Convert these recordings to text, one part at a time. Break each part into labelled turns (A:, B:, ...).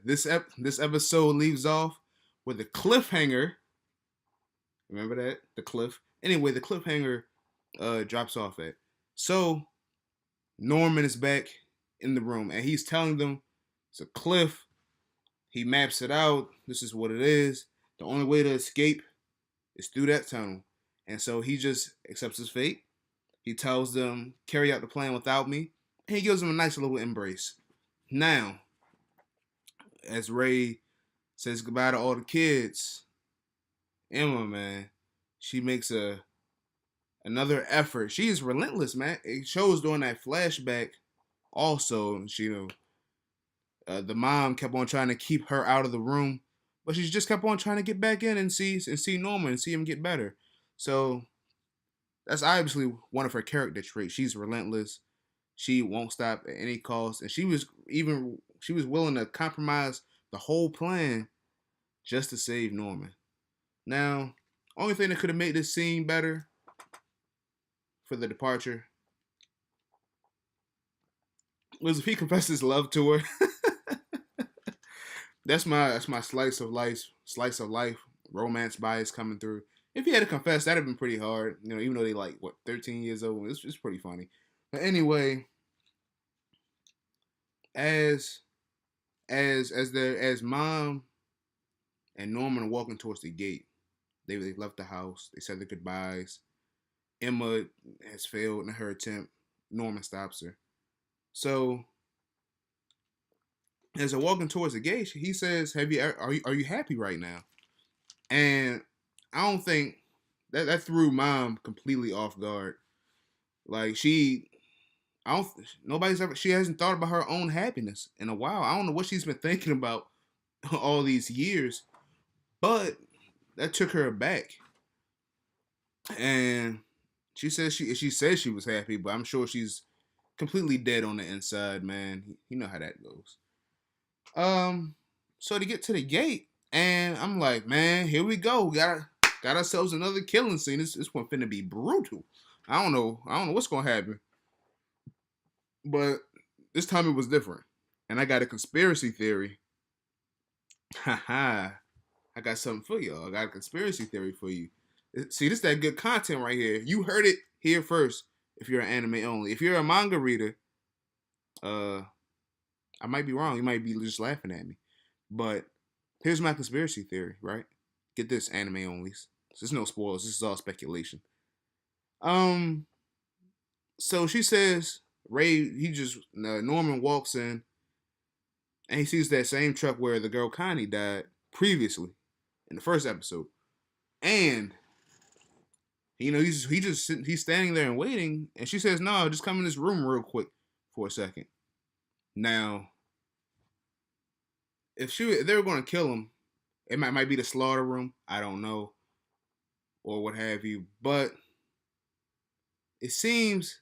A: This episode leaves off with a cliffhanger. Remember that? The cliff. Anyway, the cliffhanger drops off at. So Norman is back in the room and he's telling them it's a cliff. He maps it out. This is what it is. The only way to escape is through that tunnel. And so he just accepts his fate. He tells them, carry out the plan without me. And he gives them a nice little embrace. Now, as Ray says goodbye to all the kids, Emma, man, she makes another effort. She is relentless, man. It shows during that flashback also, the mom kept on trying to keep her out of the room, but she just kept on trying to get back in and see Norman and see him get better. So that's obviously one of her character traits. She's relentless. She won't stop at any cost, and she was willing to compromise the whole plan just to save Norman. Now, only thing that could have made this scene better for the departure was if he confessed his love to her. that's my slice of life romance bias coming through. If he had to confess, that'd have been pretty hard. Even though they like 13 years old, it's pretty funny. But anyway, as as mom and Norman are walking towards the gate, they left the house. They said their goodbyes. Emma has failed in her attempt. Norman stops her. So as they're walking towards the gate, he says, are you happy right now?" And I don't think that threw mom completely off guard. Like I don't, she hasn't thought about her own happiness in a while. I don't know what she's been thinking about all these years, but that took her aback. And she says she was happy, but I'm sure she's completely dead on the inside, man. You know how that goes. So to get to the gate, and I'm like, man, here we go. We got ourselves another killing scene. This one finna be brutal. I don't know what's gonna happen, but this time it was different. And I got a conspiracy theory. Haha. I got something for y'all. I got a conspiracy theory for you. See, this is that good content right here. You heard it here first. If you're an anime only, if you're a manga reader, I might be wrong. You might be just laughing at me, but here's my conspiracy theory. Right? Get this, anime onlys. There's no spoilers. This is all speculation. Um. So she says Ray. Norman walks in, and he sees that same truck where the girl Connie died previously in the first episode, and he's standing there and waiting, and she says, "No, just come in this room real quick for a second." Now, if they were going to kill him, it might be the slaughter room. I don't know, or what have you. But it seems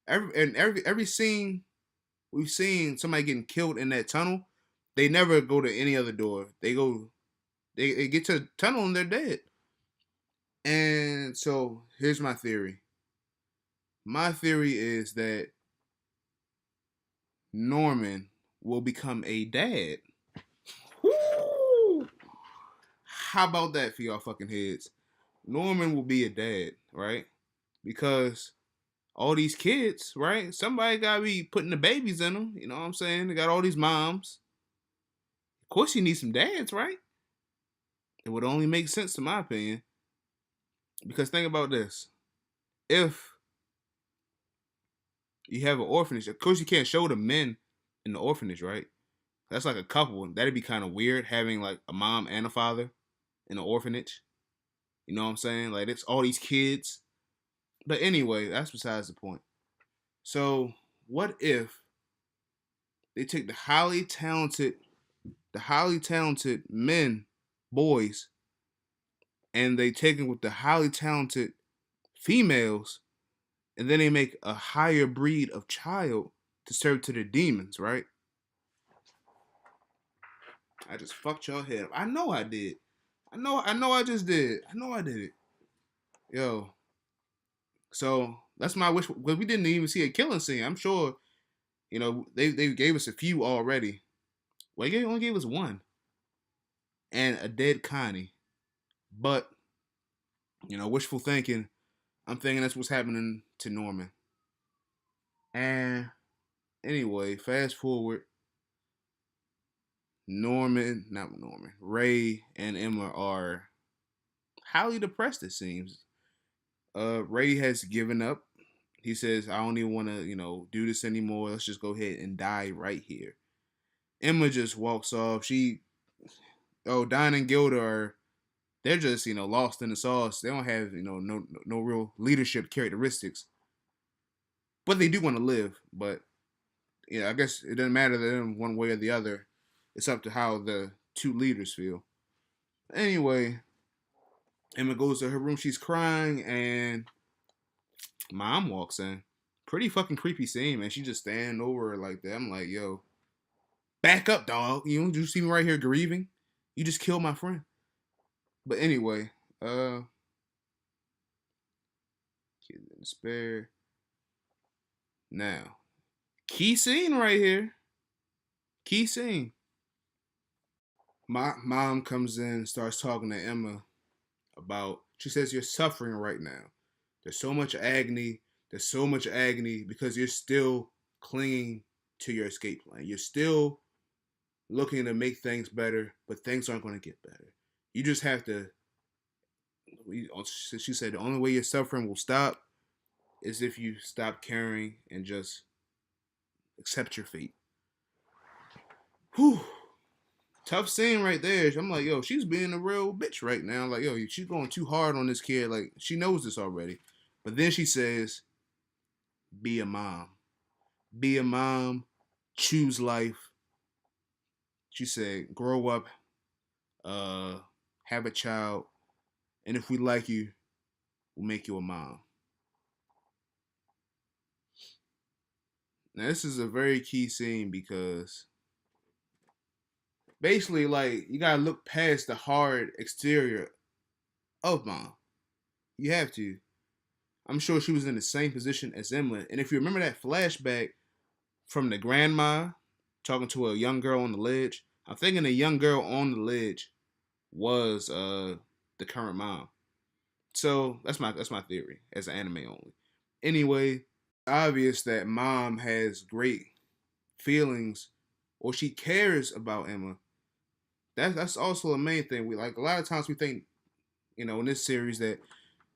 A: every scene we've seen somebody getting killed in that tunnel, they never go to any other door. They get to the tunnel and they're dead. And so here's my theory. My theory is that Norman will become a dad. Woo! How about that for y'all fucking heads? Norman will be a dad, right? Because all these kids, right? Somebody gotta be putting the babies in them. You know what I'm saying? They got all these moms. Of course, you need some dads, right? It would only make sense, in my opinion. Because think about this: if you have an orphanage, of course you can't show the men in the orphanage, right? That's like a couple. That'd be kind of weird having like a mom and a father in an orphanage. You know what I'm saying? Like it's all these kids. But anyway, that's besides the point. So what if they take the highly talented men, boys, and they take it with the highly talented females, and then they make a higher breed of child to serve to the demons, right? I just fucked y'all head up. I know I did. I know I just did. I know I did it. Yo. So that's my wish. Well, we didn't even see a killing scene. I'm sure, they gave us a few already. Well, he only gave us one and a dead Connie. But wishful thinking. I'm thinking that's what's happening to Norman. And anyway, fast forward. Not Norman, Ray and Emma are highly depressed. It seems. Ray has given up. He says, "I don't even want to, do this anymore. Let's just go ahead and die right here." Emma just walks off. Don and Gilda they're just, lost in the sauce. They don't have, no real leadership characteristics, but they do want to live. But I guess it doesn't matter to them one way or the other. It's up to how the two leaders feel. Anyway, Emma goes to her room. She's crying, and Mom walks in. Pretty fucking creepy scene, man. She just standing over her like that. I'm like, yo, back up, dog. You see me right here grieving? You just killed my friend. But anyway, kids in despair. Now, key scene right here. Key scene. My mom comes in and starts talking to Emma about, she says, you're suffering right now. There's so much agony. There's so much agony because you're still clinging to your escape plan. You're still looking to make things better, but things aren't going to get better. You just have to, she said, the only way your suffering will stop is if you stop caring and just accept your fate. Whew. Tough scene right there. I'm like, yo, she's being a real bitch right now. Like, yo, she's going too hard on this kid. Like, she knows this already. But then she says, be a mom. Be a mom. Choose life. She said, grow up. Have a child. And if we like you, we'll make you a mom. Now, this is a very key scene because basically, like, you gotta look past the hard exterior of Mom. You have to. I'm sure she was in the same position as Emma. And if you remember that flashback from the grandma talking to a young girl on the ledge, I'm thinking the young girl on the ledge was the current mom. So that's my theory as an anime only. Anyway, obvious that Mom has great feelings or she cares about Emma. That's also a main thing. We like a lot of times we think, in this series that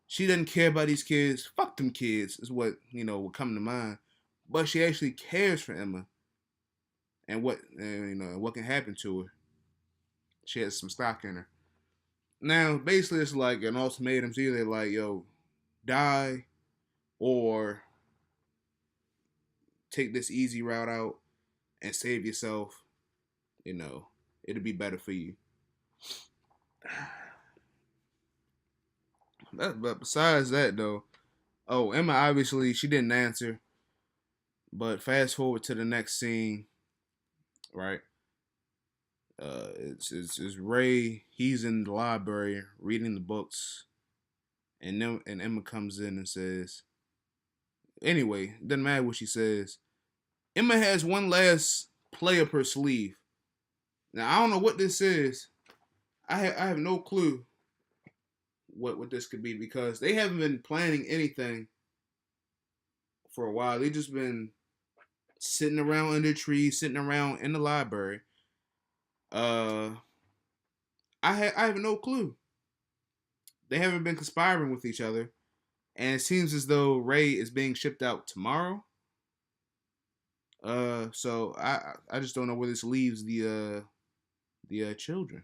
A: she doesn't care about these kids. Fuck them kids is what would come to mind. But she actually cares for Emma and what can happen to her. She has some stock in her. Now, basically, it's like an ultimatum. It's either like, yo, die or take this easy route out and save yourself. It'll be better for you. But besides that, though, Emma obviously she didn't answer. But fast forward to the next scene, right? It's Ray. He's in the library reading the books, and Emma comes in and says, anyway, doesn't matter what she says. Emma has one last play up her sleeve. Now I don't know what this is. I have no clue what this could be because they haven't been planning anything for a while. They just been sitting around under trees, sitting around in the library. I have no clue. They haven't been conspiring with each other, and it seems as though Ray is being shipped out tomorrow. So I just don't know where this leaves the children.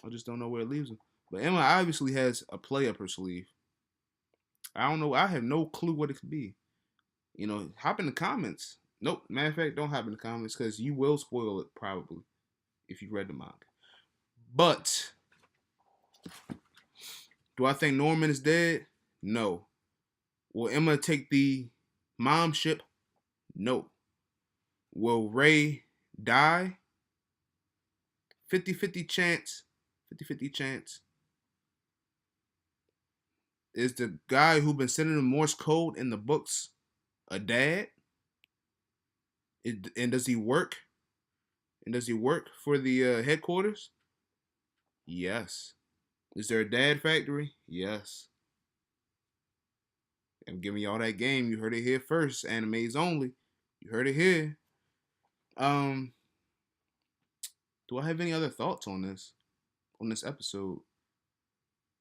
A: I just don't know where it leaves them. But Emma obviously has a play up her sleeve. I don't know. I have no clue what it could be. Hop in the comments. Nope. Matter of fact, don't hop in the comments because you will spoil it probably if you read the manga. But do I think Norman is dead? No. Will Emma take the mom ship? No. Will Ray die? 50-50 chance. 50-50 chance. Is the guy who been sending the Morse code in the books a dad? And does he work And does he work for the headquarters? Yes. Is there a dad factory? Yes. I'm giving y'all that game. You heard it here first. Animes only. You heard it here. Um, do I have any other thoughts on this episode?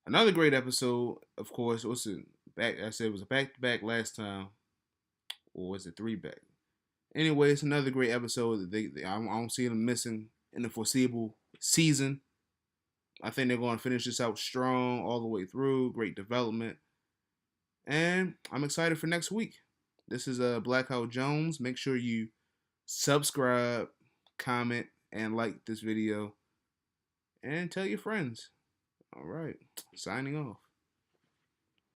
A: Another great episode, of course. What's it? Back. I said it was a back to back last time, or was it 3 back? Anyway, it's another great episode that I don't see them missing in the foreseeable season. I think they're going to finish this out strong all the way through. Great development. And I'm excited for next week. This is Blackout Jones. Make sure you subscribe, comment, and like this video. And tell your friends. All right. Signing off.